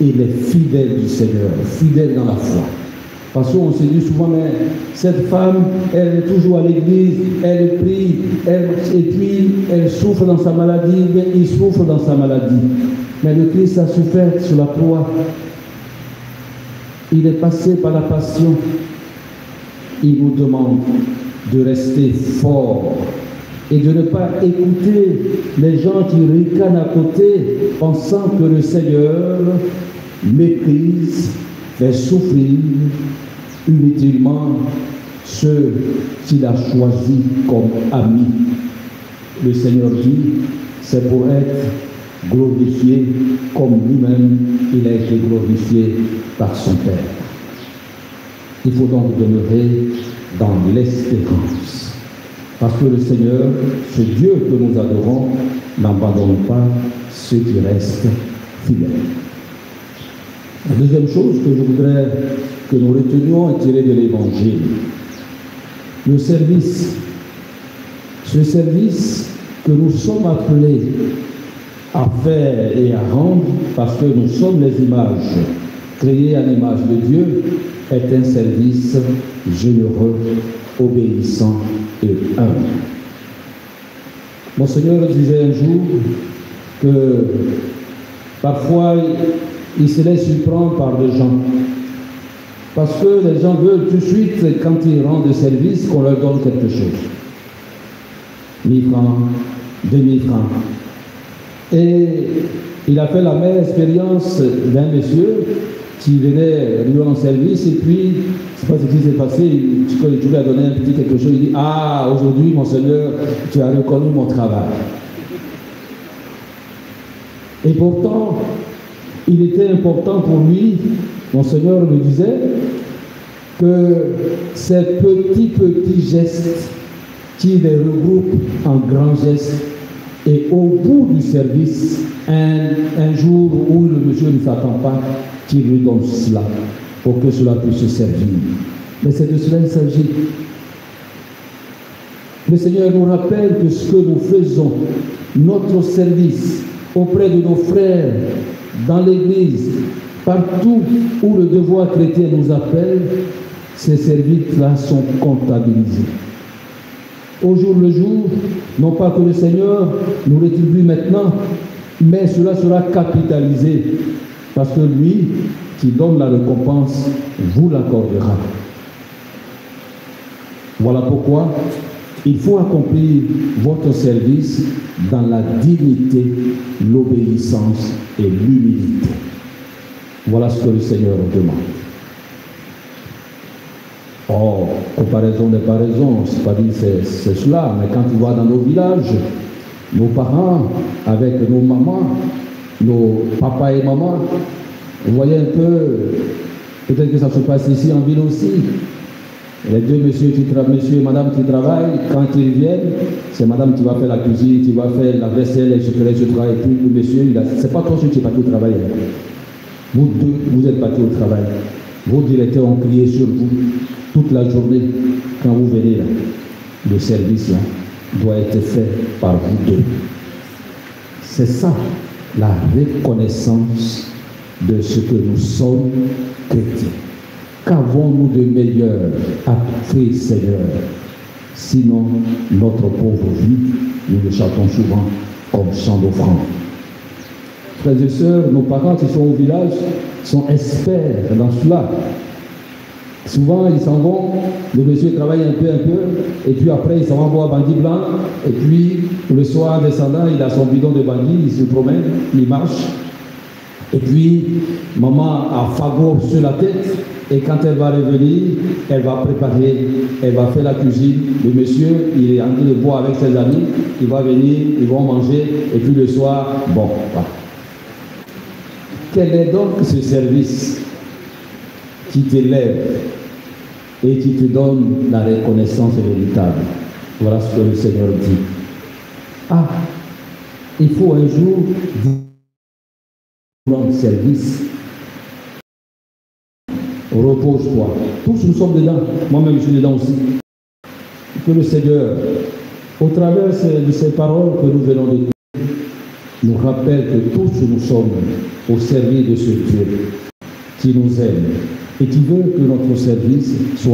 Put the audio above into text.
il est fidèle du Seigneur, fidèle dans la foi. Parce qu'on se dit souvent, mais cette femme, elle est toujours à l'église, elle prie, et puis elle souffre dans sa maladie, mais il souffre dans sa maladie. Mais le Christ a souffert sur la croix. Il est passé par la passion. Il nous demande de rester fort et de ne pas écouter les gens qui ricanent à côté, pensant que le Seigneur méprise, fait souffrir inutilement ceux qu'il a choisis comme amis. Le Seigneur dit, c'est pour être glorifié comme lui-même, il a été glorifié par son Père. Il faut donc demeurer dans l'espérance. Parce que le Seigneur, ce Dieu que nous adorons, n'abandonne pas ceux qui restent fidèles. La deuxième chose que je voudrais que nous retenions est tirée de l'Évangile. Le service. Ce service que nous sommes appelés à faire et à rendre, parce que nous sommes les images, créées à l'image de Dieu, est un service généreux, obéissant et humble. Mon Seigneur disait un jour que parfois il se laisse surprendre par des gens. Parce que les gens veulent tout de suite, quand ils rendent service, qu'on leur donne quelque chose. 1000 francs, 2000 francs. Et il a fait la même expérience d'un monsieur qui venait lui rendre service, et puis, je ne sais pas ce qui s'est passé, tu lui as donné un petit quelque chose, il dit, ah, aujourd'hui, mon Seigneur, tu as reconnu mon travail. Et pourtant, il était important pour lui, mon Seigneur me disait, que ces petits gestes qui les regroupent en grands gestes, et au bout du service, un jour où le monsieur ne s'attend pas, qu'il lui donne cela, pour que cela puisse se servir. Mais c'est de cela qu'il s'agit. Le Seigneur nous rappelle que ce que nous faisons, notre service auprès de nos frères, dans l'Église, partout où le devoir chrétien nous appelle, ces services-là sont comptabilisés. Au jour le jour, non pas que le Seigneur nous rétribue maintenant, mais cela sera capitalisé, parce que lui qui donne la récompense vous l'accordera. Voilà pourquoi il faut accomplir votre service dans la dignité, l'obéissance et l'humilité. Voilà ce que le Seigneur demande. Oh, comparaison n'est pas raison, c'est pas dit c'est cela, mais quand tu vois dans nos villages, nos parents, avec nos mamans, nos papas et mamans, vous voyez un peu, peut-être que ça se passe ici en ville aussi. Les deux monsieur et madame qui travaillent, quand ils viennent, c'est madame qui va faire la cuisine, qui va faire la vaisselle, etc. Et puis le monsieur, c'est pas toi qui es parti au travail. Vous deux, vous êtes partis au travail. Vos directeurs ont crié sur vous toute la journée quand vous venez là. Le service là doit être fait par vous deux. C'est ça, la reconnaissance de ce que nous sommes chrétiens. Qu'avons-nous de meilleur à offrir, Seigneur? Sinon, notre pauvre vie, nous le chantons souvent comme chant d'offrande. Frères et sœurs, nos parents qui sont au village sont experts dans cela. Souvent, ils s'en vont, le monsieur travaille un peu, et puis après, il s'en va boire bandit blanc, et puis le soir descendant, il a son bidon de bandit, il se promène, il marche, et puis maman a fagot sur la tête, et quand elle va revenir, elle va préparer, elle va faire la cuisine. Le monsieur, il est en train de boire avec ses amis, il va venir, ils vont manger, et puis le soir, bon, voilà. Quel est donc ce service qui t'élève et qui te donne la reconnaissance véritable? Voilà ce que le Seigneur dit. Ah, il faut un jour rendre service. Repose-toi. Tous nous sommes dedans. Moi-même, je suis dedans aussi. Que le Seigneur, au travers de ces paroles que nous venons d'écouter, nous rappelle que tous nous sommes au service de ce Dieu qui nous aime et qui veut que notre service soit